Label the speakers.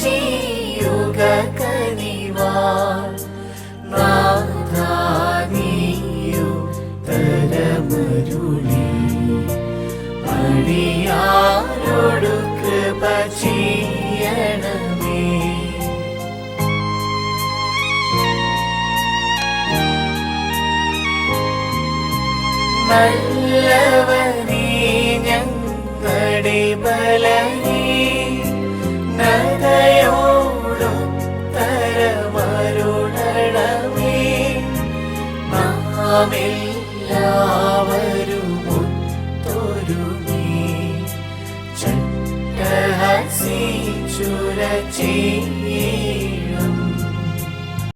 Speaker 1: ചെയ്യുക കനിവാൽ നാഥാനിയു തരമരുളി അടിയാരോടു കൃപ ചെയ്യണമേ. നല്ലവനേ ഞങ്ങളുടെ ബലനേ നദയോടുത്തരമരുളണമേ. നാമെല്ലാവരും ഒത്തൊരുമേ ചട്ടഹസിച്ചുര ചെയ്യണമേ.